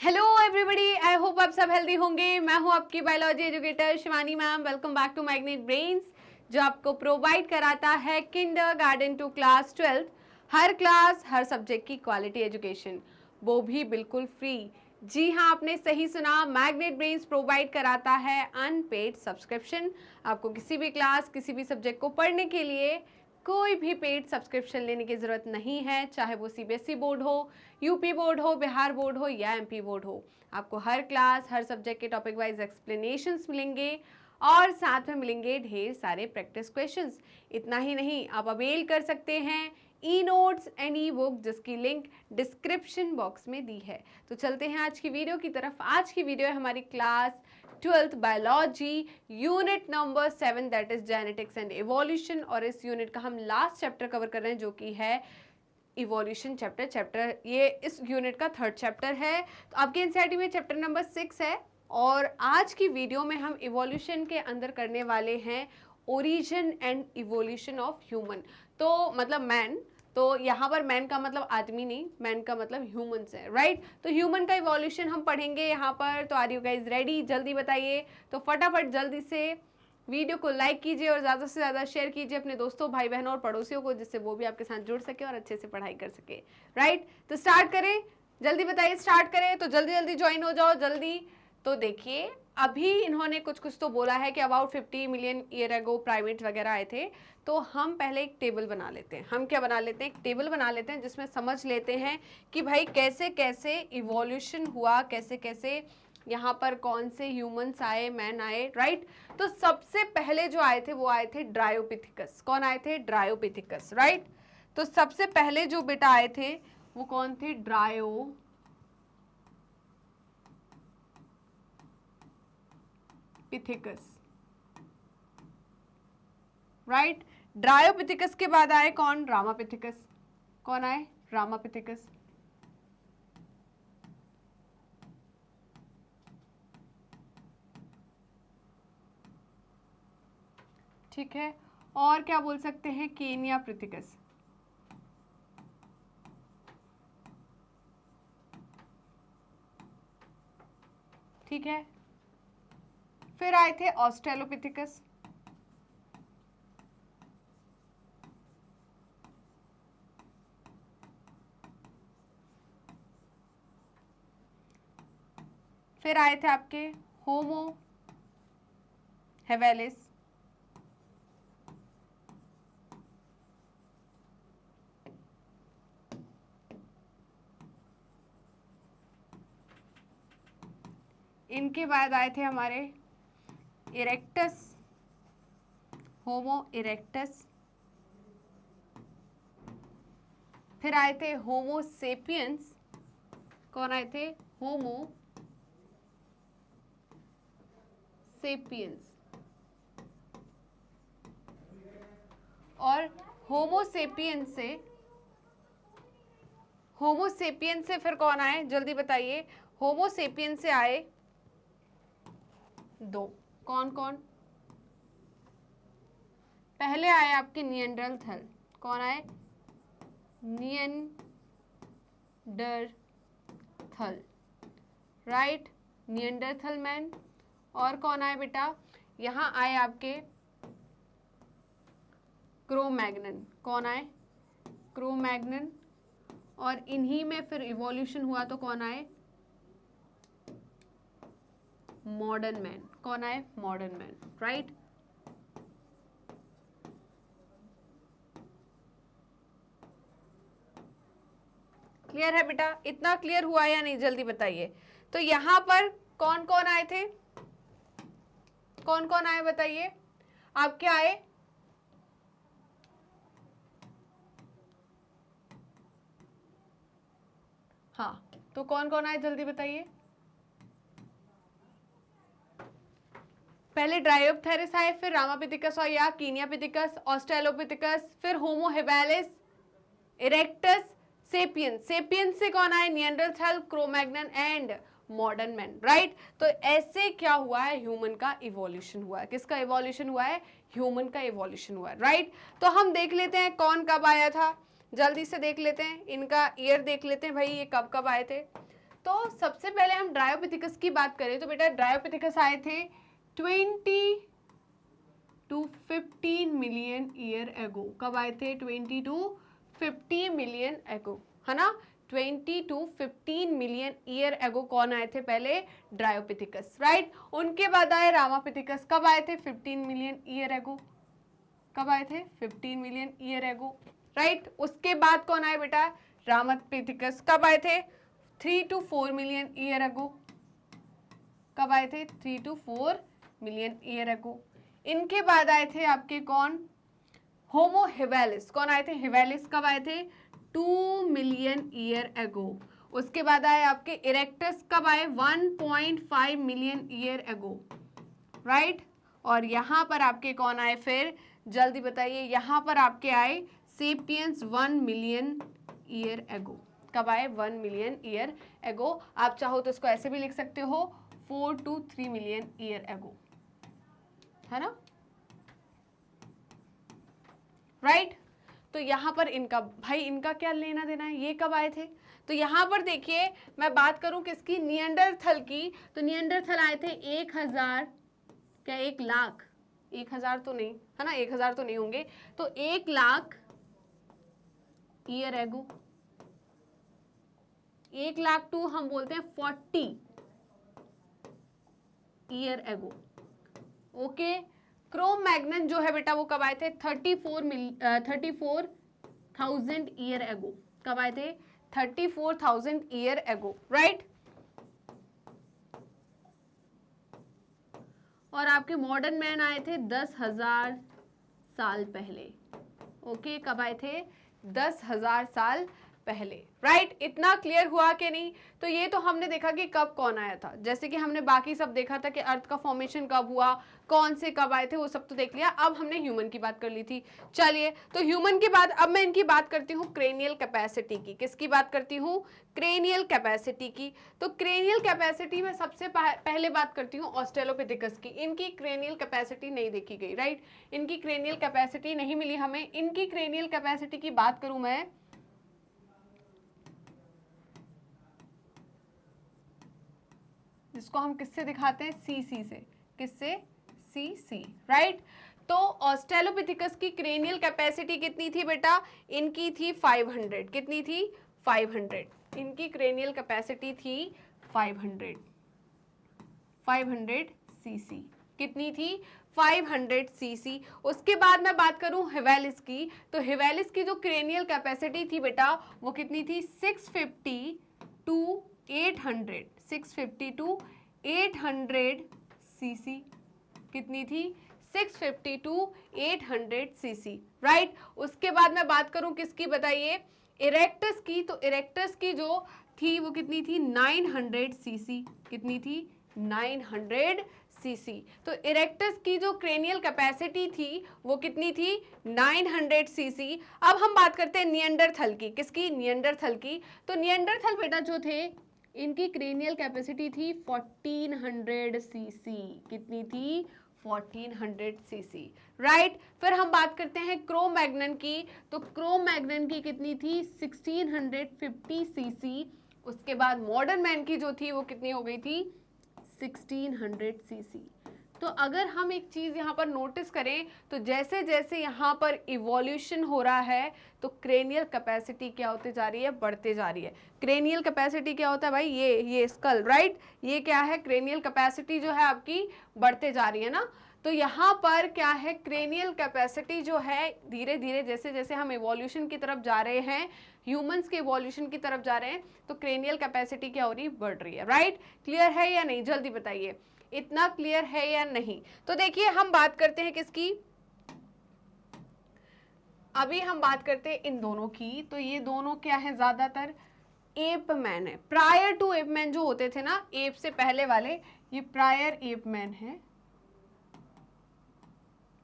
Hello everybody, I hope आप सब healthy होंगे। मैं हूं आपकी biology educator Shivani ma'am. Welcome back to Magnet Brains, जो आपको प्रोवाइड कराता है किंडरगार्टन टू क्लास 12 हर क्लास हर सब्जेक्ट की क्वालिटी एजुकेशन, वो भी बिल्कुल फ्री। जी हाँ, आपने सही सुना, मैग्नेट ब्रेन्स प्रोवाइड कराता है अनपेड सब्सक्रिप्शन। आपको किसी भी क्लास किसी भी सब्जेक्ट को पढ़ने के लिए कोई भी पेड सब्सक्रिप्शन लेने की ज़रूरत नहीं है, चाहे वो सीबीएसई बोर्ड हो, यूपी बोर्ड हो, बिहार बोर्ड हो या एमपी बोर्ड हो। आपको हर क्लास हर सब्जेक्ट के टॉपिक वाइज एक्सप्लेनेशंस मिलेंगे और साथ में मिलेंगे ढेर सारे प्रैक्टिस क्वेश्चंस। इतना ही नहीं, आप अवेल कर सकते हैं e notes and E book, जिसकी लिंक डिस्क्रिप्शन बॉक्स में दी है। तो चलते हैं आज की वीडियो की तरफ। आज की वीडियो है हमारी class 12th biology unit number 7, that is genetics and evolution. और इस यूनिट का हम लास्ट चैप्टर कवर कर रहे हैं, जो कि है इवोल्यूशन चैप्टर। ये इस यूनिट का 3rd चैप्टर है। तो आपके एनसीईआरटी में चैप्टर नंबर 6 है। और आज की वीडियो में हम इवोल्यूशन के अंदर करने वाले हैं origin and evolution of human. तो मतलब मैन, तो यहाँ पर मैन का मतलब आदमी नहीं, मैन का मतलब ह्यूमंस है, राइट। तो ह्यूमन का इवोल्यूशन हम पढ़ेंगे यहाँ पर। तो आर यू गाइज रेडी? जल्दी बताइए। तो फटाफट जल्दी से वीडियो को लाइक कीजिए और ज़्यादा से ज़्यादा शेयर कीजिए अपने दोस्तों, भाई बहनों और पड़ोसियों को, जिससे वो भी आपके साथ जुड़ सके और अच्छे से पढ़ाई कर सके, राइट। तो स्टार्ट करें, जल्दी बताइए, स्टार्ट करें। तो जल्दी जल्दी ज्वाइन हो जाओ, जल्दी। तो देखिए, अभी इन्होंने कुछ कुछ तो बोला है कि about 50 million year ago primate वगैरह आए थे। तो हम पहले एक टेबल बना लेते हैं। हम क्या बना लेते हैं? एक टेबल बना लेते हैं, जिसमें समझ लेते हैं कि भाई कैसे कैसे इवोल्यूशन हुआ, कैसे कैसे यहाँ पर कौन से ह्यूमंस आए, मैन आए, राइट। तो सबसे पहले जो आए थे वो आए थे ड्रायोपिथिकस। कौन आए थे? Dryopithecus, right. तो सबसे पहले जो बेटा आए थे वो कौन थे? Dryopithecus, right. ड्रायोपिथिकस के बाद आए कौन? रामापिथिकस। कौन आए? रामापिथिकस। ठीक है। और क्या बोल सकते हैं? केनिया पिथिकस। ठीक है। फिर आए थे ऑस्ट्रेलोपिथिकस। फिर आए थे आपके होमो हेवेलिस। इनके बाद आए थे हमारे इरेक्टस, होमो इरेक्टस। फिर आए थे होमो सेपियंस। कौन आए थे? होमो सेपियंस। और होमो सेपियंस से फिर कौन आए? जल्दी बताइए। होमो सेपियंस से आए दो। कौन कौन? पहले आए आपके निएंडरथल। कौन आए? Neanderthal, right, Neanderthal man. और कौन आए बेटा? यहाँ आए आपके क्रोमैग्नन। कौन आए? क्रोमैग्नन। और इन्हीं में फिर इवोल्यूशन हुआ तो कौन आए? Modern man. कौन आए? Modern man, right. क्लियर है बेटा? इतना क्लियर हुआ या नहीं? जल्दी बताइए। तो यहां पर कौन कौन आए थे? कौन कौन आए बताइए? आप क्या आए? हाँ, तो कौन कौन आए जल्दी बताइए। पहले ड्रायोप्थेरिस आए, फिर रामापिथिकस और या कीनियापिथिकस, ऑस्ट्रेलोपिथिकस, फिर होमो हेवेलिस, इरेक्टस, सेपियंस। सेपियंस से कौन आए? Neanderthal, Cro-Magnon and modern man, right. तो ऐसे क्या हुआ है? ह्यूमन का इवोल्यूशन हुआ है। किसका इवोल्यूशन हुआ है? ह्यूमन का इवोल्यूशन हुआ है, राइट। तो हम देख लेते हैं कौन कब आया था, जल्दी से देख लेते हैं। इनका ईयर देख लेते हैं भाई, ये कब कब आए थे। तो सबसे पहले हम ड्रायोपिथिकस की बात करें तो बेटा ड्रायोपिथिकस आए थे 20 to 15 मिलियन ईयर एगो। कब आए थे? 20 to 50 मिलियन एगो, है ना। 20 to 15 मिलियन ईयर एगो कौन आए थे? पहले ड्रायोपिथिकस, राइट। उनके बाद आए रामापिथिकस। कब आए थे? 15 मिलियन ईयर एगो। कब आए थे? 15 मिलियन ईयर एगो, राइट। उसके बाद कौन आए बेटा? रामापिथिकस। कब आए थे? 3 to 4 मिलियन ईयर एगो। कब आए थे? 3 to 4 मिलियन ईयर एगो। इनके बाद आए थे आपके कौन? होमो हिवेलिस। कौन आए थे? हिवेलिस। कब आए थे? 2 मिलियन ईयर एगो। उसके बाद आए आपके इरेक्टस। कब आए? 1.5 मिलियन ईयर एगो, राइट। और यहाँ पर आपके कौन आए फिर? जल्दी बताइए। यहाँ पर आपके आए सेपियंस 1 मिलियन ईयर एगो। कब आए? 1 मिलियन ईयर एगो। आप चाहो तो इसको ऐसे भी लिख सकते हो 4 to 3 मिलियन ईयर एगो, है ना, राइट। तो यहाँ पर इनका भाई इनका क्या लेना देना है? ये कब आए थे? तो यहाँ पर देखिए मैं बात करूं किसकी? निएंडरथल की। तो निएंडरथल आए थे 1000, क्या 1 लाख? 1000 तो नहीं, है ना, 1000 तो नहीं होंगे। तो 1 lakh year ago. 1 lakh to हम बोलते हैं 40 ईयर एगो। ओके। क्रोमैग्नन जो है बेटा वो कब आए थे? 34,000 ईयर एगो। कब आए थे? 34,000 ईयर एगो, राइट। और आपके मॉडर्न मैन आए थे 10,000 साल पहले। ओके। कब आए थे? 10,000 साल पहले, राइट। इतना क्लियर हुआ कि नहीं? तो ये तो हमने देखा कि कब कौन आया था, जैसे कि हमने बाकी सब देखा था कि अर्थ का फॉर्मेशन कब हुआ, कौन से कब आए थे, वो सब तो देख लिया। अब हमने ह्यूमन की बात कर ली थी। चलिए, तो ह्यूमन की बात अब मैं इनकी बात करती हूँ क्रेनियल कैपेसिटी की। किसकी बात करती हूँ? क्रेनियल कैपेसिटी की। तो क्रेनियल कैपेसिटी में सबसे पहले बात करती हूँ ऑस्ट्रेलोपिथेकस की। इनकी क्रेनियल कैपेसिटी नहीं देखी गई, राइट। इनकी क्रेनियल कैपेसिटी नहीं मिली हमें। इनकी क्रेनियल कैपेसिटी की बात करूं मैं, जिसको हम किससे दिखाते हैं? सीसी से। किससे? CC, right. तो ऑस्ट्रेलोपिथेकस की क्रेनियल कैपेसिटी कितनी थी बेटा? इनकी थी 500। कितनी थी? 500। इनकी क्रेनियल कैपेसिटी थी 500 सीसी। कितनी थी? 500 सीसी। उसके बाद मैं बात करूं हिवेलिस की, तो हिवेलिस की जो क्रेनियल कैपेसिटी थी बेटा वो कितनी थी? 650 टू 800। 650 to 800 CC. कितनी थी? 650 टू 800 सीसी, राइट। उसके बाद मैं बात करूं किसकी? बताइए। इरेक्टस की। तो इरेक्टस की जो थी वो कितनी थी? 900 सीसी। कितनी थी? 900 सीसी। तो इरेक्टस की जो क्रेनियल कैपेसिटी थी वो कितनी थी? 900 सीसी। अब हम बात करते हैं निएंडरथल की। किसकी? निएंडरथल की। तो निएंडरथल बेटा जो थे इनकी क्रेनियल कैपेसिटी थी 1400 सीसी। कितनी थी? 1400 सीसी, राइट। फिर हम बात करते हैं क्रोमैग्नन की। तो क्रोमैग्नन की कितनी थी? 1650 सीसी। उसके बाद मॉडर्न मैन की जो थी वो कितनी हो गई थी? 1600 सीसी। तो अगर हम एक चीज़ यहाँ पर नोटिस करें तो जैसे जैसे यहाँ पर इवोल्यूशन हो रहा है तो क्रेनियल कैपेसिटी क्या होती जा रही है? बढ़ते जा रही है। क्रेनियल कैपेसिटी क्या होता है भाई? ये स्कल, राइट। ये क्या है? क्रेनियल कैपेसिटी जो है आपकी बढ़ते जा रही है ना। तो यहाँ पर क्या है? क्रेनियल कैपेसिटी जो है धीरे धीरे जैसे जैसे हम इवोल्यूशन की तरफ जा रहे हैं, ह्यूमंस के इवोल्यूशन की तरफ जा रहे हैं, तो क्रेनियल कैपेसिटी क्या हो रही है? बढ़ रही है, राइट। क्लियर है या नहीं? जल्दी बताइए, इतना क्लियर है या नहीं? तो देखिए हम बात करते हैं किसकी? अभी हम बात करते हैं इन दोनों की। तो ये दोनों क्या है? ज्यादातर एप मैन है। प्रायर टू एप मैन जो होते थे ना, एप से पहले वाले, ये प्रायर एप मैन है।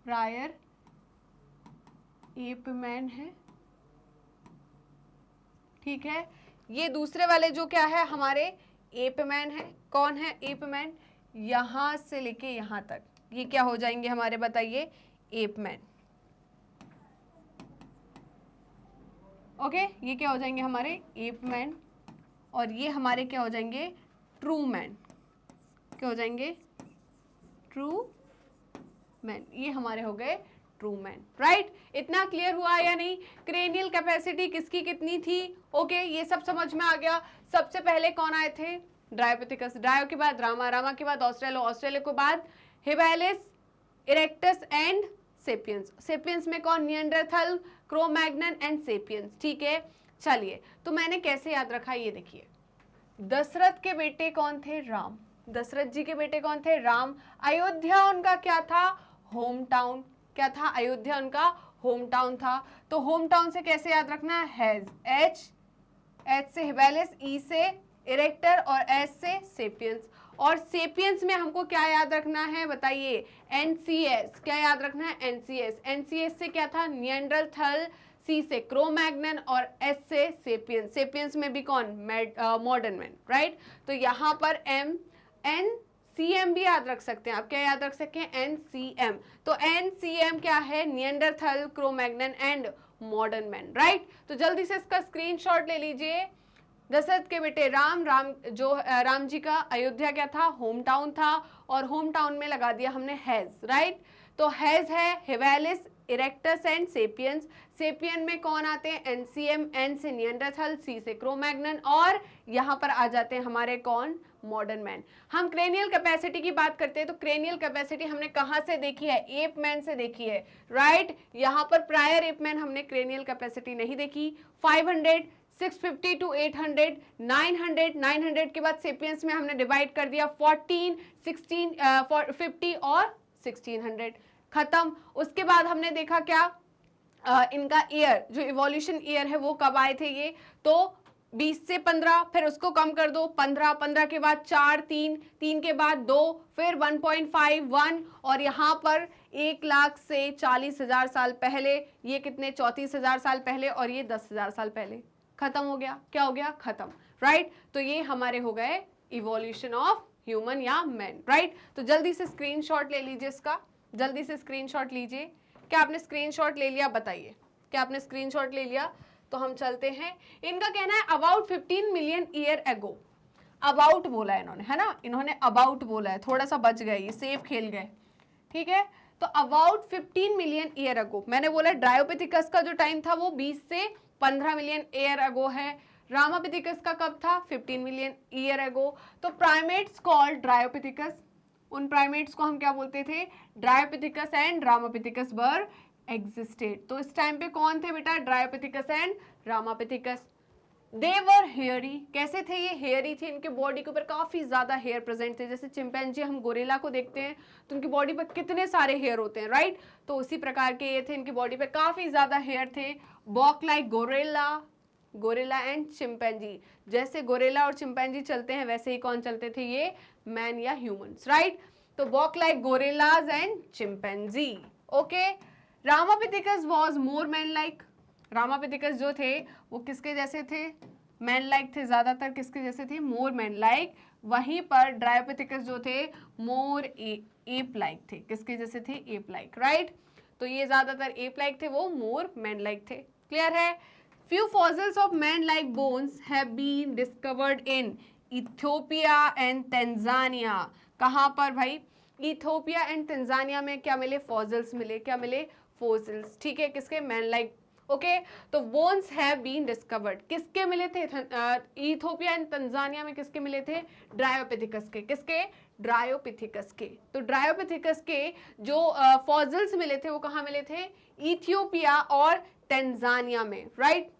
प्रायर एप मैन है, ठीक है। ये दूसरे वाले जो क्या है? हमारे एप मैन है। कौन है एप मैन? यहां से लेके यहां तक ये क्या हो जाएंगे हमारे? बताइए, एप मैन। ओके, ये क्या हो जाएंगे हमारे? App man. और ये हमारे क्या हो जाएंगे, ट्रू मैन। क्या हो जाएंगे, ट्रू मैन। ये हमारे हो गए ट्रू मैन, राइट। इतना क्लियर हुआ या नहीं? क्रेनियल कैपेसिटी किसकी कितनी थी? ओके, ये सब समझ में आ गया। सबसे पहले कौन आए थे? ड्रायोपिथिकस। ड्रायो के बाद रामा, रामा के बाद ऑस्ट्रेलो, ऑस्ट्रेलो के बाद हिवेलिस, इरेक्टस एंड सेपियंस। सेपियंस में कौन? Neanderthal, Cro Magnon and sapiens. ठीक है, चलिए, तो मैंने कैसे याद रखा ये देखिए। दशरथ के बेटे कौन थे? राम। दशरथ जी के बेटे कौन थे? राम। अयोध्या उनका क्या था? Home town. क्या था? अयोध्या उनका होम टाउन था। तो होम टाउन से कैसे याद रखना है? हैज। एच से हिवेलिस, ई से इरेक्टर और एस से सेपियंस। और सेपियंस में हमको क्या याद रखना है बताइए? एनसीएस। क्या याद रखना है? एनसीएस। एनसीएस से क्या था? निएंडरथल, सी से क्रो-मैग्नन और एस से सेपियंस। सेपियंस में भी कौन? Modern man, right. तो यहाँ पर एम, एन सी एम भी याद रख सकते हैं आप। क्या याद रख सकते हैं? N C M. तो एन सी एम क्या है? Neanderthal, Cro Magnon and modern man, right. तो जल्दी से इसका स्क्रीनशॉट ले लीजिए। दशरथ के बेटे राम, राम जी का अयोध्या क्या था? होम टाउन था। और होम टाउन में लगा दिया हमने हैज, राइट। तो हैज है हिवेलिस, इरेक्टस एंड सेपियंस। सेपियन में कौन आते हैं? एनसीएम। एन से निएंडरथल, सी से क्रो-मैग्नन और यहाँ पर आ जाते हैं हमारे कौन? Modern man. हम क्रेनियल कैपेसिटी की बात करते हैं तो क्रेनियल कैपेसिटी हमने कहाँ से देखी है? एप मैन से देखी है, राइट। यहाँ पर प्रायर एप मैन हमने क्रेनियल कैपेसिटी नहीं देखी। 500, 650 टू 800, 900, 900 के बाद सेपियंस में हमने डिवाइड कर दिया 14, 16, 50 और 1600, खत्म। उसके बाद हमने देखा क्या? इनका ईयर, जो इवोल्यूशन ईयर है वो कब आए थे? ये तो 20 से 15, फिर उसको कम कर दो 15, 15 के बाद 4, 3, 3 के बाद 2, फिर 1.5, 1 और यहाँ पर 1 लाख से 40,000 साल पहले, ये कितने? 34,000 साल पहले और ये 10,000 साल पहले। खत्म हो गया। क्या हो गया? खत्म, राइट। तो ये हमारे हो गए इवोल्यूशन ऑफ ह्यूमन या मैन, राइट। तो जल्दी से स्क्रीनशॉट ले लीजिए इसका, जल्दी से स्क्रीनशॉट लीजिए। क्या आपने स्क्रीनशॉट ले लिया? बताइए, क्या आपने स्क्रीनशॉट ले लिया? तो हम चलते हैं। इनका कहना है about 15 million year ago. About बोला है इन्होंने, है ना, इन्होंने अबाउट बोला है, थोड़ा सा बच गए, ये सेफ खेल गए, ठीक है। तो अबाउट 15 मिलियन ईयर एगो, मैंने बोला ड्रायोपिथिकस का जो टाइम था वो 20 से 15 मिलियन ईयर एगो है। रामापिथिकस का कब था? 15 मिलियन ईयर एगो। तो प्राइमेट्स कॉल्ड ड्रायोपिथिकस, उन प्राइमेट्स को हम क्या बोलते थे? Dryopithecus and Ramapithecus were existed. तो इस टाइम पे कौन थे बेटा? Dryopithecus and Ramapithecus. They were hairy. कैसे थे ये? हेयरी थे, इनके बॉडी के ऊपर काफी ज्यादा हेयर प्रेजेंट थे। जैसे चिंपैंजी, हम गोरिल्ला को देखते हैं तो उनकी बॉडी पर कितने सारे हेयर होते हैं, राइट। तो उसी प्रकार के ये थे, इनकी बॉडी पे काफी ज्यादा हेयर थे। Walk like gorilla, gorilla and chimpanzee. जैसे गोरिल्ला और चिंपैंजी चलते हैं वैसे ही कौन चलते थे? ये मैन या ह्यूमंस, राइट। तो walk like gorillas and chimpanzee, okay. Ramapithecus was more man like. Ramapithecus जो थे वो किसके जैसे थे? मैन लाइक थे, ज्यादातर किसके जैसे थे? More man like. वहीं पर ड्रायोपिथिकस जो थे मोर एप लाइक थे। किसके जैसे थे? Ape like, right. तो ये ज्यादातर एप लाइक थे, वो मोर मैन लाइक थे। क्लियर है? Few fossils of man-like bones have been discovered in Ethiopia and Tanzania. कहाँ पर भाई? इथियोपिया एंड तंजानिया में क्या मिले? फॉसिल्स मिले। क्या मिले? फॉसिल्स, ठीक है, किसके? Man like, okay. तो बोन्स हैव बीन डिस्कवर्ड, किसके मिले थे? इथियोपिया एंड तंजानिया में किसके मिले थे? ड्रायोपिथिकस के। किसके? ड्रायोपिथिकस के। तो ड्रायोपिथिकस के जो फॉसिल्स मिले थे वो कहाँ मिले थे? इथियोपिया और तंजानिया में, राइट।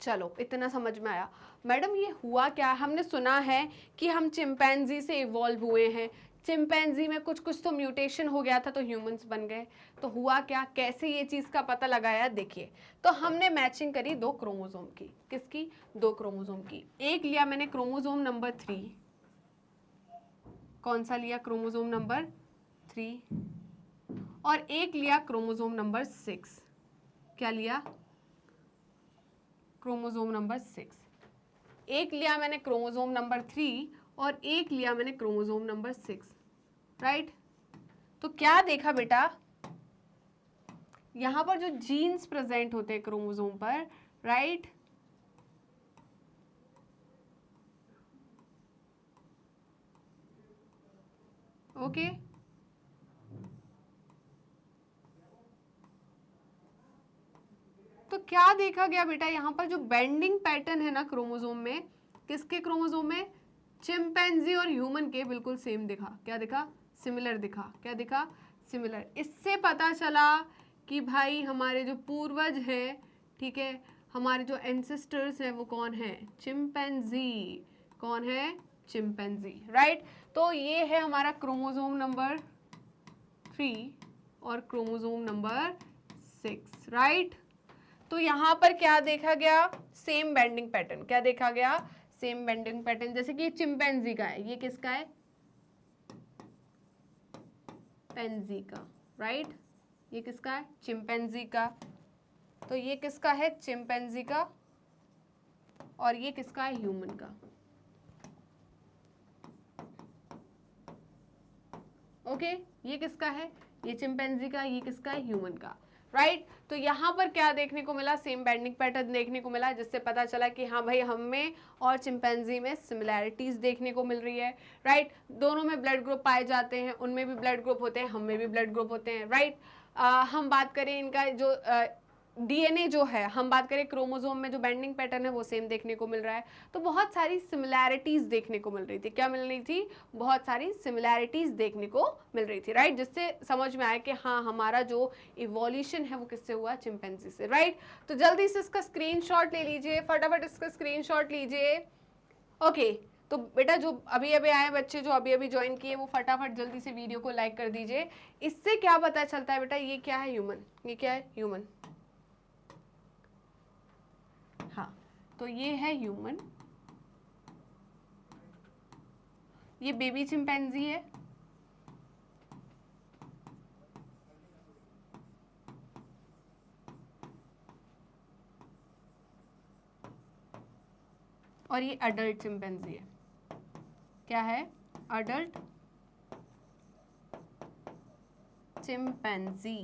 चलो, इतना समझ में आया। मैडम ये हुआ क्या? हमने सुना है कि हम चिंपैंजी से इवॉल्व हुए हैं, चिंपैंजी में कुछ कुछ तो म्यूटेशन हो गया था तो ह्यूमंस बन गए। तो हुआ क्या? कैसे ये चीज़ का पता लगाया? देखिए, तो हमने मैचिंग करी 2 क्रोमोसोम की। किसकी? 2 क्रोमोसोम की। एक लिया मैंने क्रोमोसोम नंबर 3। कौन सा लिया? Chromosome number 3। और एक लिया क्रोमोसोम नंबर 6। क्या लिया? Chromosome number 6। एक लिया मैंने क्रोमोसोम नंबर 3 और एक लिया मैंने क्रोमोसोम नंबर 6, राइट। तो क्या देखा बेटा? यहां पर जो जीन्स प्रेजेंट होते हैं क्रोमोसोम पर, राइट, ओके, तो क्या देखा गया बेटा, यहाँ पर जो बेंडिंग पैटर्न है ना क्रोमोसोम में, किसके क्रोमोसोम में, चिंपैंजी और ह्यूमन के बिल्कुल सेम दिखा। क्या दिखा, सिमिलर दिखा। क्या दिखा, सिमिलर। इससे पता चला कि भाई हमारे जो पूर्वज हैं, ठीक है, हमारे जो एंसेस्टर्स हैं वो कौन है, चिंपैंजी। कौन है, चिंपैंजी, राइट। तो ये है हमारा क्रोमोसोम नंबर 3 और क्रोमोसोम नंबर 6, राइट। तो यहाँ पर क्या देखा गया, सेम बेंडिंग पैटर्न। क्या देखा गया, सेम बेंडिंग पैटर्न। जैसे कि ये चिंपैंजी का है, ये किसका है, पेंजी का, राइट। ये किसका है, चिंपैंजी का। तो ये किसका है, चिंपैंजी का, और ये किसका है, ह्यूमन का। ओके, ये किसका है, ये चिंपैंजी का, ये किसका है, ह्यूमन का, राइट। तो यहाँ पर क्या देखने को मिला, सेम बेंडिंग पैटर्न देखने को मिला, जिससे पता चला कि हाँ भाई हम में और चिंपैंजी में सिमिलैरिटीज देखने को मिल रही है, राइट। दोनों में ब्लड ग्रुप पाए जाते हैं, उनमें भी ब्लड ग्रुप होते हैं, हम में भी ब्लड ग्रुप होते हैं, राइट। हम बात करें इनका जो डीएनए जो है, हम बात करें क्रोमोसोम में जो बेंडिंग पैटर्न है वो सेम देखने को मिल रहा है। तो बहुत सारी सिमिलैरिटीज देखने को मिल रही थी। क्या मिल रही थी, बहुत सारी सिमिलैरिटीज देखने को मिल रही थी, राइट। जिससे समझ में आया कि हाँ हमारा जो इवोल्यूशन है वो किससे हुआ, चिंपैंजी से, राइट। तो जल्दी से इसका स्क्रीनशॉट ले लीजिए, फटाफट इसका स्क्रीनशॉट लीजिए। ओके, तो बेटा जो अभी अभी आए बच्चे, जो अभी अभी ज्वाइन किए, वो फटाफट जल्दी से वीडियो को लाइक कर दीजिए। इससे क्या पता चलता है बेटा, ये क्या है, ह्यूमन। ये क्या है, ह्यूमन। हाँ, तो ये है ह्यूमन, ये बेबी चिंपैंजी है, और ये अडल्ट चिंपैंजी है। क्या है, अडल्ट चिंपैंजी।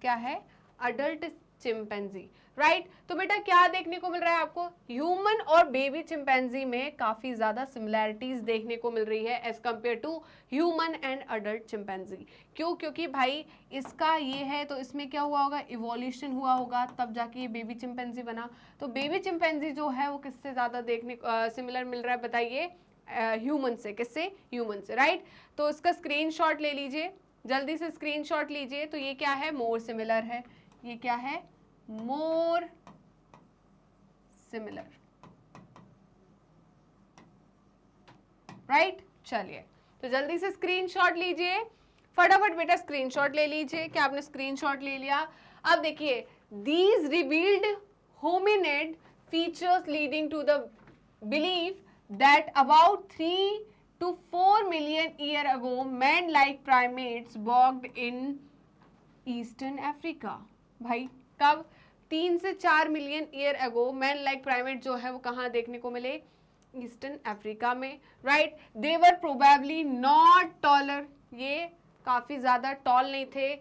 क्या है, अडल्ट चिंपैंजी, राइट। तो बेटा क्या देखने को मिल रहा है आपको, ह्यूमन और बेबी चिंपैंजी में काफी ज्यादा सिमिलैरिटीज देखने को मिल रही है as compared to human and adult chimpanzee. क्यों, क्योंकि भाई इसका ये है तो इसमें क्या हुआ होगा, इवोल्यूशन हुआ होगा, तब जाके ये बेबी चिंपैंजी बना। तो बेबी चिंपैंजी जो है वो किससे ज्यादा देखने सिमिलर मिल रहा है, बताइए, ह्यूमन से। किससे, ह्यूमन से, राइट। तो इसका स्क्रीनशॉट ले लीजिए, जल्दी से स्क्रीनशॉट लीजिए। तो ये क्या है, मोर सिमिलर है। ये क्या है, मोर सिमिलर, राइट। चलिए, तो जल्दी से स्क्रीनशॉट लीजिए, फटाफट बेटा स्क्रीनशॉट ले लीजिए। क्या आपने स्क्रीनशॉट ले लिया। अब देखिए, these revealed hominid features leading to the belief that about 3 to 4 million year ago man like primates walked in eastern Africa. भाई कब, 3 से 4 million year ago man like primate जो है वो कहाँ देखने को मिले, ईस्टर्न अफ्रीका में, right. They were probably not taller, ये काफी ज्यादा टॉल नहीं थे,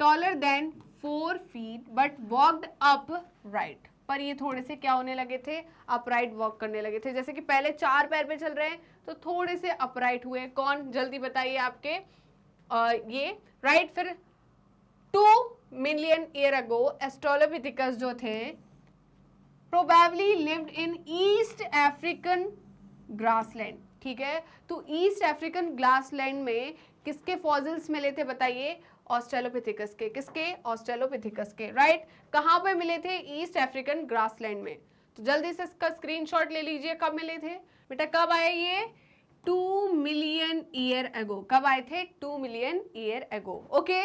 taller than 4 feet but walked up right. पर ये थोड़े से क्या होने लगे थे, अपराइट वॉक करने लगे थे। जैसे कि पहले 4 पैर पे चल रहे हैं तो थोड़े से अपराइट हुए। कौन, जल्दी बताइए आपके, ये, राइट। फिर 2 मिलियन ईयर अगो एस्ट्रोलोपिथिकस जो थे probably lived in east African grassland, ठीक है। तो ईस्ट अफ्रीकन ग्रासलैंड में किसके फॉसिल्स मिले थे, बताइए, ऑस्ट्रेलोपिथिकस के। किसके, ऑस्ट्रेलोपिथिकस के, राइट। कहाँ पे मिले थे, ईस्ट अफ्रीकन ग्रासलैंड में। तो जल्दी से इसका स्क्रीनशॉट ले लीजिए, कब मिले थे बेटा, कब आए ये, 2 मिलियन ईयर अगो। कब आए थे, 2 मिलियन ईयर अगो, ओके।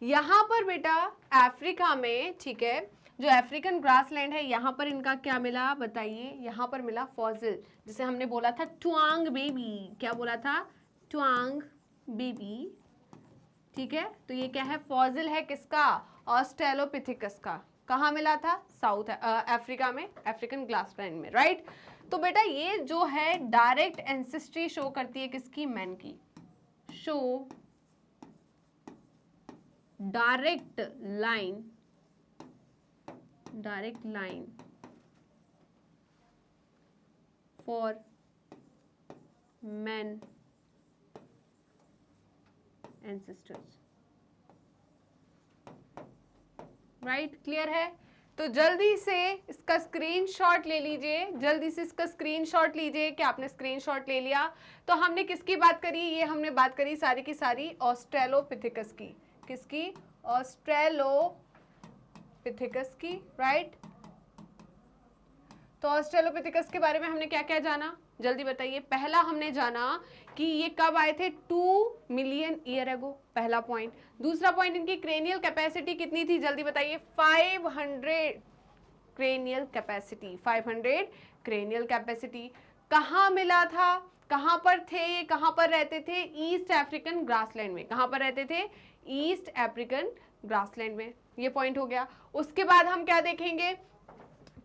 यहाँ पर बेटा अफ्रीका में, ठीक है, जो अफ्रीकन ग्रासलैंड है, यहाँ पर इनका क्या मिला, बताइए, यहाँ पर मिला फॉसिल, जिसे हमने बोला था ट्वांग बेबी। क्या बोला था, ट्वांग बेबी, ठीक है। तो ये क्या है, फॉसिल है किसका, ऑस्ट्रेलोपिथिकस का। कहाँ मिला था, साउथ अफ्रीका में, अफ्रीकन ग्रासलैंड में, राइट। तो बेटा ये जो है डायरेक्ट एंसेस्ट्री शो करती है किसकी, मैन की। Show direct line for men ancestors, right, clear है। तो जल्दी से इसका स्क्रीनशॉट ले लीजिए, जल्दी से इसका स्क्रीनशॉट लीजिए कि आपने स्क्रीनशॉट ले लिया। तो हमने किसकी बात करी, ये हमने बात करी सारी की सारी ऑस्ट्रेलोपिथेकस की, किसकी, ऑस्ट्रेलोपिथेकस की, राइट। तो ऑस्ट्रेलोपिथेकस के बारे में हमने क्या क्या जाना, जल्दी बताइए। पहला हमने जाना कि ये कब आए थे, 2 मिलियन ईयर एगो, पहला पॉइंट। दूसरा पॉइंट, इनकी क्रेनियल कैपेसिटी कितनी थी, जल्दी बताइए। 500 क्रेनियल कैपेसिटी, 500 क्रेनियल कैपेसिटी। कहाँ मिला था, कहाँ पर थे ये, कहाँ पर रहते थे, ईस्ट अफ्रीकन ग्रासलैंड में। कहाँ पर रहते थे, ईस्ट अफ्रीकन ग्रासलैंड में। ये पॉइंट हो गया। उसके बाद हम क्या देखेंगे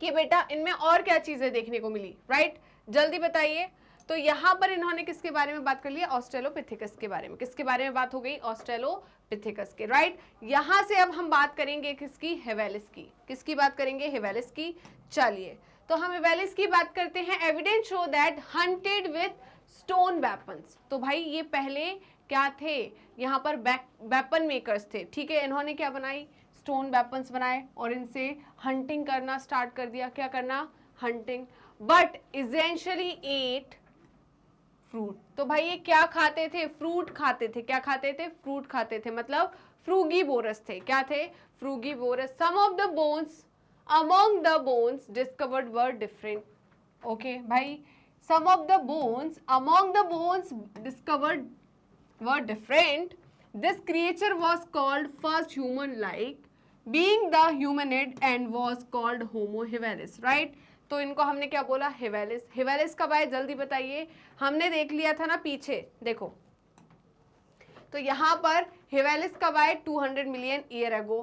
कि बेटा इनमें और क्या चीजें देखने को मिली, राइट, जल्दी बताइए। तो यहाँ पर इन्होंने किसके बारे में बात कर लिया, ऑस्ट्रेलोपिथेकस के बारे में। किसके बारे में बात हो गई, ऑस्ट्रेलोपिथेकस के, राइट। यहाँ से अब हम बात करेंगे किसकी, हेवेलिस की। किसकी बात करेंगे, हेवेलिस की। चलिए, तो हम हेवेलिस की बात करते हैं। Evidence show that hunted with stone weapons. तो भाई ये पहले क्या थे, यहाँ पर वेपन मेकर्स थे, ठीक है। इन्होंने क्या बनाई, स्टोन वेपन्स बनाए और इनसे हंटिंग करना स्टार्ट कर दिया। क्या करना, hunting. But essentially ate fruit. तो भाई ये क्या खाते थे, फ्रूट खाते थे। क्या खाते थे, फ्रूट खाते थे, मतलब फ्रूगीवोरस थे। क्या थे, frugivorous. Some of the bones among the bones discovered were different. Okay भाई, some of the bones among the bones discovered were different. This creature was called first human-like, being the humanid, and was called Homo habilis, right? तो इनको हमने क्या बोला, हेवेलिस। हेवेलिस कब आए, जल्दी बताइए। हमने देख लिया था ना पीछे, देखो। तो यहाँ पर हेवेलिस कब आए, 200 मिलियन ईयर एगो।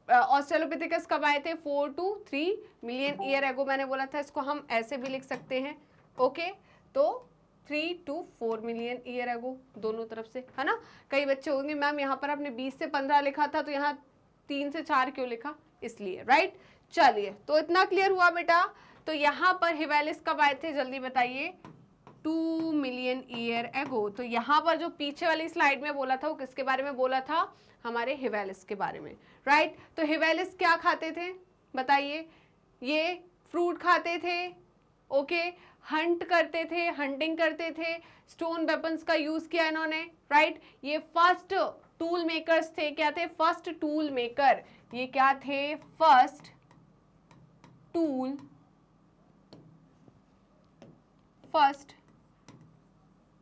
ऑस्ट्रेलोपिथेकस कब आए थे, 4 to 3 मिलियन ईयर एगो। मैंने बोला था इसको हम ऐसे भी लिख सकते हैं, ओके। तो 3 to 4 मिलियन ईयर एगो, दोनों तरफ से, है ना। कई बच्चे होंगे मैम यहाँ पर आपने 20 से 15 लिखा था, तो यहाँ 3 से 4 क्यों लिखा, इसलिए, राइट। चलिए, तो इतना क्लियर हुआ बेटा। तो यहाँ पर हेवेलिस कब आए थे, जल्दी बताइए, 2 मिलियन ईयर एगो। तो यहाँ पर जो पीछे वाली स्लाइड में बोला था वो किसके बारे में बोला था, हमारे हेवेलिस के बारे में, राइट। तो हेवेलिस क्या खाते थे, बताइए। ये फ्रूट खाते थे, ओके। हंट करते थे, हंटिंग करते थे, स्टोन वेपन्स का यूज किया इन्होंने, राइट। ये फर्स्ट टूल मेकर्स थे। क्या थे, फर्स्ट टूल मेकर। ये क्या थे, first tool, first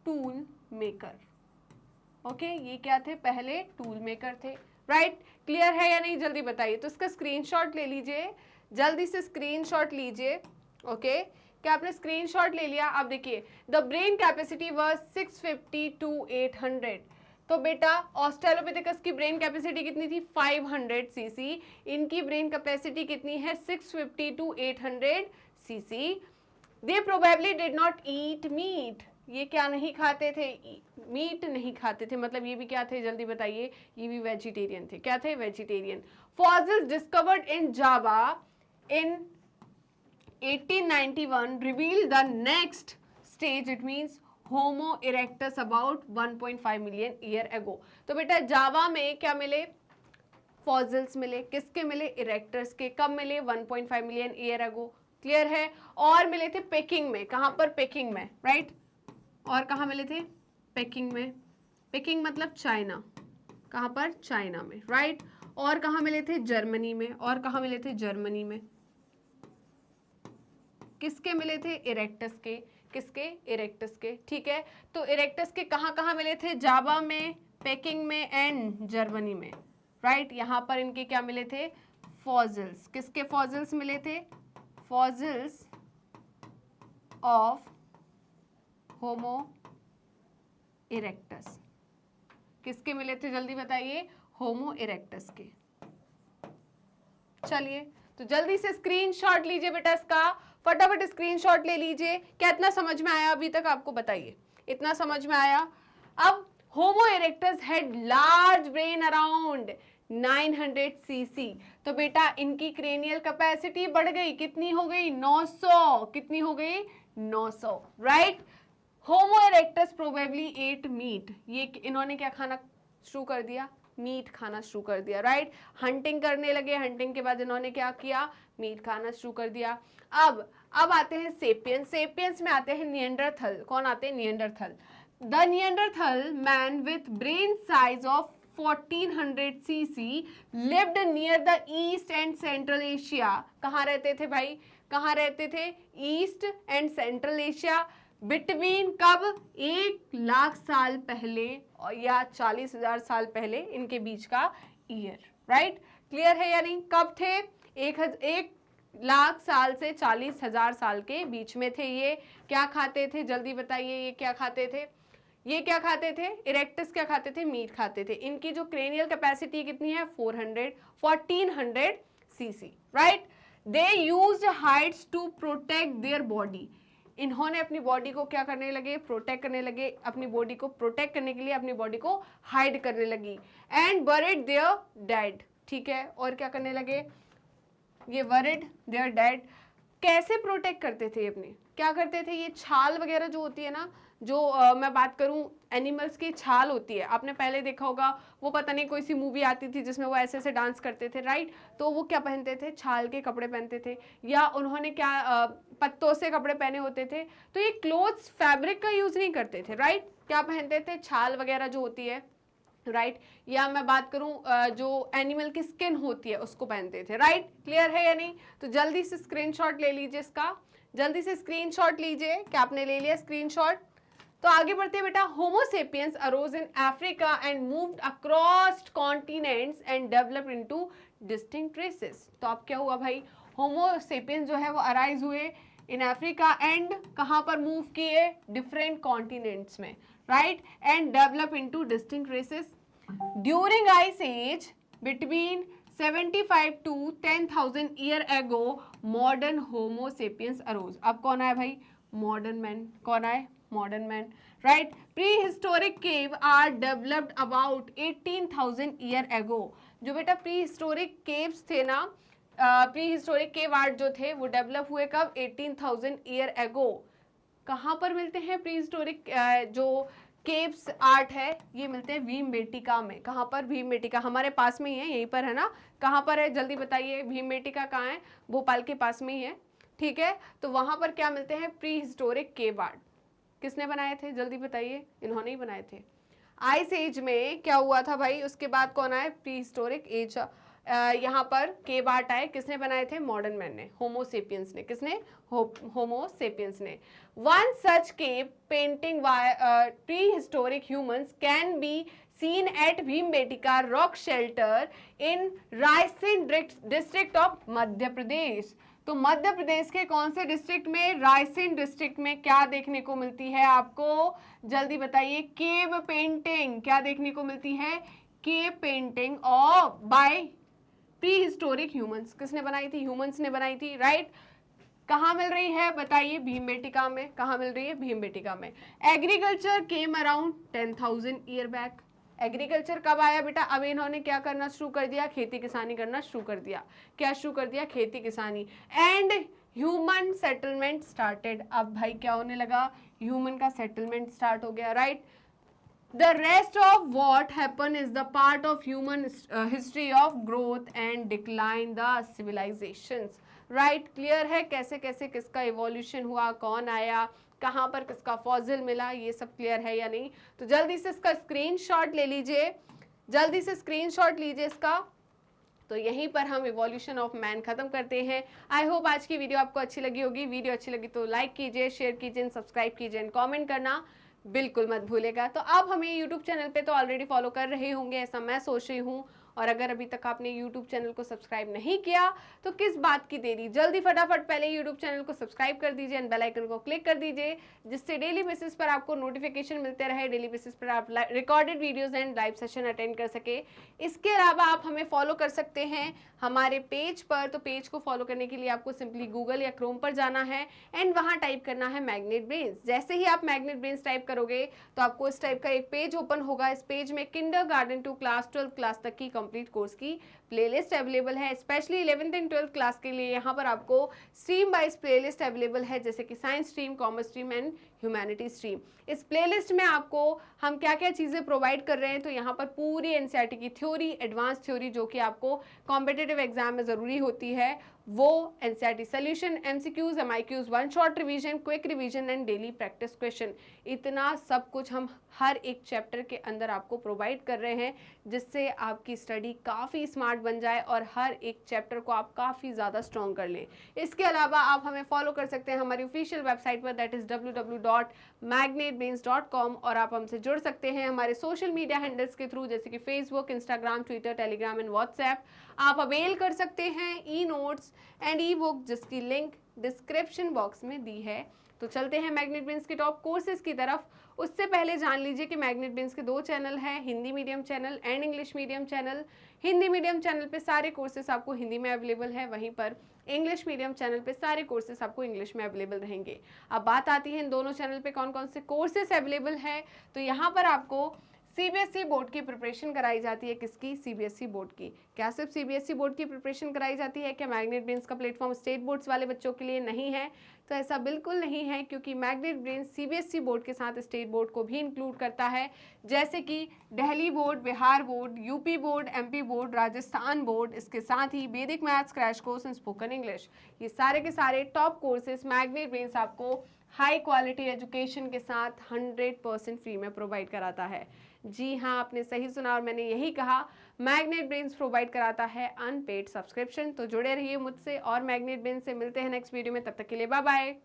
tool maker, okay. ये क्या थे, पहले टूल मेकर थे, राइट। क्लियर है या नहीं, जल्दी बताइए। तो इसका स्क्रीनशॉट ले लीजिए, जल्दी से स्क्रीनशॉट लीजिए, ओके। क्या आपने स्क्रीनशॉट ले लिया। अब देखिए, the brain capacity was 650 to 800। तो बेटा ऑस्ट्रेलोपिथेकस की ब्रेन कैपेसिटी कितनी थी, 500 सीसी। इनकी ब्रेन कैपेसिटी कितनी है, 650 to 800 CC. They probably did not eat meat. ये क्या नहीं खाते थे, मीट नहीं खाते थे, मतलब ये भी क्या थे, जल्दी बताइए। ये भी वेजिटेरियन थे। क्या थे, vegetarian. Fossils discovered in Java in 1891 revealed the next stage, it means Homo erectus about 1.5 million year ago। तो बेटा जावा में क्या मिले, फॉसिल्स मिले। किसके मिले, इरेक्टर्स के। कब मिले, 1.5 मिलियन ईयर अगो, क्लियर है। और मिले थे पेकिंग में। कहाँ पर, पेकिंग में, राइट। और कहाँ मिले थे, पेकिंग में। पेकिंग मतलब चाइना। कहाँ पर, चाइना में, राइट। और कहाँ मिले थे, जर्मनी में। और कहाँ मिले थे, जर्मनी में। किसके मिले थे, इरेक्टस के। किसके, इरेक्टस के, ठीक है। तो इरेक्टस के कहाँ कहाँ मिले थे, जावा में, पेकिंग में एंड जर्मनी में, राइट। यहाँ पर इनके क्या मिले थे, फॉसिल्स। किसके फॉसिल्स मिले थे, फॉसिल्स ऑफ होमो इरेक्टस। किसके मिले थे, जल्दी बताइए, होमो इरेक्टस के। चलिए, तो जल्दी से स्क्रीनशॉट लीजिए बेटा इसका, फटाफट स्क्रीनशॉट ले लीजिए। क्या इतना समझ में आया अभी तक आपको, बताइए। इतना समझ में आया। अब homo erectus had large brain around 900 CC. तो बेटा इनकी क्रेनियल कैपेसिटी बढ़ गई, कितनी हो गई, 900। कितनी हो गई, 900, right. Homo erectus probably ate meat, ये इन्होंने क्या खाना शुरू कर दिया, मीट खाना शुरू कर दिया, राइट। हंटिंग करने लगे, हंटिंग के बाद इन्होंने क्या किया, मीट खाना शुरू कर दिया। अब आते हैं सेपियंस, सेपियंस में आते हैं निएंडरथल, कौन आते हैं, Neanderthal. The Neanderthal man with brain size of 1400 cc lived near the east and central Asia, कहाँ रहते थे भाई, कहाँ रहते थे, east and central Asia, between कब, 1 लाख साल पहले या 40,000 साल पहले, इनके बीच का ईयर, राइट। क्लियर है या नहीं, कब थे, 1 लाख साल से 40,000 साल के बीच में थे ये। क्या खाते थे जल्दी बताइए, ये क्या खाते थे, ये क्या खाते थे, इरेक्टस क्या खाते थे, मीट खाते थे। इनकी जो क्रेनियल कैपेसिटी कितनी है, 1400 cc, right. They used hides to protect their body, इन्होंने अपनी बॉडी को क्या करने लगे, प्रोटेक्ट करने लगे, अपनी बॉडी को प्रोटेक्ट करने के लिए अपनी बॉडी को हाइड करने लगी। एंड बरिड देयर डेड, ठीक है, और क्या करने लगे, ये बरिड देयर डेड। कैसे प्रोटेक्ट करते थे अपने, क्या करते थे, ये छाल वगैरह जो होती है ना, जो मैं बात करूं एनिमल्स की छाल होती है, आपने पहले देखा होगा, वो पता नहीं कोई सी मूवी आती थी जिसमें वो ऐसे ऐसे डांस करते थे, राइट। तो वो क्या पहनते थे, छाल के कपड़े पहनते थे, या उन्होंने क्या पत्तों से कपड़े पहने होते थे। तो ये क्लोथ्स फैब्रिक का यूज नहीं करते थे, राइट, क्या पहनते थे, छाल वगैरह जो होती है, राइट। या मैं बात करूं जो एनिमल की स्किन होती है उसको पहनते थे, राइट। क्लियर है या नहीं, तो जल्दी से स्क्रीनशॉट ले लीजिए इसका, जल्दी से स्क्रीनशॉट लीजिए, क्या आपने ले लिया स्क्रीनशॉट। तो आगे बढ़ते हैं बेटा, homo sapiens arose in Africa and moved across continents and developed into distinct races. तो अब क्या हुआ भाई, होमो सेपियंस जो है वो अराइज हुए इन अफ्रीका एंड कहाँ पर मूव किए, डिफरेंट कॉन्टिनेंट्स में, right, and develop into distinct races. During ice age between 75 to 10,000 year ago modern Homo sapiens arose. अब कौन आया भाई, मॉडर्न मैन, कौन आए, modern man, right. Prehistoric cave are developed about 18,000 year ago. जो बेटा pre historic caves थे ना, प्री हिस्टोरिक केव आर्ट जो थे वो डेवलप हुए कब, 18,000 ईयर एगो। कहाँ पर मिलते हैं प्री हिस्टोरिक जो केव्स आर्ट है, ये मिलते हैं भीमबेटका में। कहाँ पर, भीमबेटका हमारे पास में ही है, यहीं पर है ना, कहाँ पर है जल्दी बताइए, भीमबेटका कहाँ है, भोपाल के पास में ही है, ठीक है। तो वहाँ पर क्या मिलते हैं, प्री हिस्टोरिक केव आर्ट। किसने बनाए थे जल्दी बताइए, इन्होंने ही बनाए थे। आइस एज में क्या हुआ था भाई, उसके बाद कौन आए, प्री हिस्टोरिक एज, यहाँ पर केव आर्ट आए, किसने बनाए थे, मॉडर्न मैन ने, होमो सेपियंस ने, किसने, होमो सेपियंस ने। One such cave painting prehistoric humans can be seen at Bhimbetka rock shelter in Raisen district of Madhya Pradesh. तो मध्य प्रदेश के कौन से डिस्ट्रिक्ट में, रायसेन डिस्ट्रिक्ट में क्या देखने को मिलती है आपको, जल्दी बताइए, केव पेंटिंग, क्या देखने को मिलती है, cave painting of by pre historic humans. किसने बनाई थी, ह्यूमंस ने बनाई थी, राइट। कहाँ मिल रही है बताइए, भीमबेटका में, कहाँ मिल रही है, भीमबेटका में। Agriculture came around 10,000 year back. Agriculture कब आया बेटा, अब इन्होंने क्या करना शुरू कर दिया, खेती किसानी करना शुरू कर दिया, क्या शुरू कर दिया, खेती किसानी। एंड ह्यूमन सेटलमेंट स्टार्टेड, अब भाई क्या होने लगा, ह्यूमन का सेटलमेंट स्टार्ट हो गया, right. The rest of what happened is the part of human history of growth and decline the civilizations, right। Clear है कैसे कैसे किसका इवोल्यूशन हुआ, कौन आया, कहाँ पर किसका फॉसिल मिला, ये सब क्लियर है या नहीं। तो जल्दी से इसका स्क्रीनशॉट ले लीजिए, जल्दी से स्क्रीनशॉट लीजिए इसका। तो यहीं पर हम इवोल्यूशन ऑफ मैन खत्म करते हैं। आई होप आज की वीडियो आपको अच्छी लगी होगी। वीडियो अच्छी लगी तो लाइक कीजिए, शेयर कीजिए, सब्सक्राइब कीजिए एंड कमेंट करना बिल्कुल मत भूलेगा। तो आप हमें यूट्यूब चैनल पे तो ऑलरेडी फॉलो कर रहे होंगे, ऐसा मैं सोच रही हूँ, और अगर अभी तक आपने यूट्यूब चैनल को सब्सक्राइब नहीं किया तो किस बात की देरी, जल्दी फटाफट पहले यूट्यूब चैनल को सब्सक्राइब कर दीजिए एंड बेल आइकन को क्लिक कर दीजिए, जिससे डेली बेसिस पर आपको नोटिफिकेशन मिलते रहे, डेली बेसिस पर आप recorded videos and live session attend कर सके। इसके अलावा आप हमें फॉलो कर सकते हैं हमारे पेज पर। तो पेज को फॉलो करने के लिए आपको सिंपली गूगल या क्रोम पर जाना है एंड वहाँ टाइप करना है मैग्नेट ब्रेन्स। जैसे ही आप मैग्नेट ब्रेन्स टाइप करोगे तो आपको इस टाइप का एक पेज ओपन होगा। इस पेज में किंडरगार्टन टू क्लास 12 क्लास तक की कंप्लीट कोर्स की प्लेलिस्ट अवेलेबल है, specially 11th and 12th class के लिए। यहाँ पर आपको स्ट्रीम वाइज प्लेलिस्ट अवेलेबल है, जैसे कि science stream, commerce stream and humanity stream. इस प्लेलिस्ट में आपको हम क्या क्या चीज़ें प्रोवाइड कर रहे हैं, तो यहाँ पर पूरी एनसीईआरटी की थ्योरी, एडवांस थ्योरी जो कि आपको कॉम्पिटिटिव एग्जाम में ज़रूरी होती है, वो NCERT solution, MCQs, MIQs, one shot revision, quick revision and daily practice question, इतना सब कुछ हम हर एक चैप्टर के अंदर आपको प्रोवाइड कर रहे हैं, जिससे आपकी स्टडी काफ़ी स्मार्ट बन जाए और हर एक चैप्टर को आप काफ़ी ज़्यादा स्ट्रॉन्ग कर लें। इसके अलावा आप हमें फॉलो कर सकते हैं हमारी ऑफिशियल वेबसाइट पर, दैट इज़ www.magnetbrains.com, और आप हमसे जुड़ सकते हैं हमारे सोशल मीडिया हैंडल्स के थ्रू, जैसे कि Facebook, Instagram, Twitter, Telegram and WhatsApp. आप अवेल कर सकते हैं e notes and E book, जिसकी लिंक डिस्क्रिप्शन बॉक्स में दी है। तो चलते हैं मैग्नेट ब्रेन्स के टॉप कोर्सेज की तरफ। उससे पहले जान लीजिए कि मैग्नेट ब्रेन्स के 2 चैनल हैं, Hindi medium channel and English medium channel. Hindi medium channel पे सारे कोर्सेज आपको हिंदी में अवेलेबल है, वहीं पर इंग्लिश मीडियम चैनल पे सारे कोर्सेज आपको इंग्लिश में अवेलेबल रहेंगे। अब बात आती है इन दोनों चैनल पे कौन कौन से कोर्सेज अवेलेबल है। तो यहाँ पर आपको सीबीएसई बोर्ड की प्रिपरेशन कराई जाती है। किसकी? सीबीएसई बोर्ड की। क्या सिर्फ सीबीएसई बोर्ड की प्रिपरेशन कराई जाती है? क्या मैग्नेट ब्रेन्स का प्लेटफॉर्म स्टेट बोर्ड्स वाले बच्चों के लिए नहीं है? तो ऐसा बिल्कुल नहीं है, क्योंकि मैग्नेट ब्रेन्स सीबीएसई बोर्ड के साथ स्टेट बोर्ड को भी इंक्लूड करता है, जैसे कि Delhi board, Bihar board, UP board, MP board, Rajasthan board. इसके साथ ही वैदिक maths crash course and spoken English, ये सारे के सारे टॉप कोर्सेज मैग्नेट ब्रेन्स आपको हाई क्वालिटी एजुकेशन के साथ 100% फ्री में प्रोवाइड कराता है। जी हाँ, आपने सही सुना और मैंने यही कहा, मैग्नेट ब्रेन्स प्रोवाइड कराता है अनपेड सब्सक्रिप्शन। तो जुड़े रहिए मुझसे और मैग्नेट ब्रेन्स से। मिलते हैं नेक्स्ट वीडियो में, तब तक के लिए बाय बाय।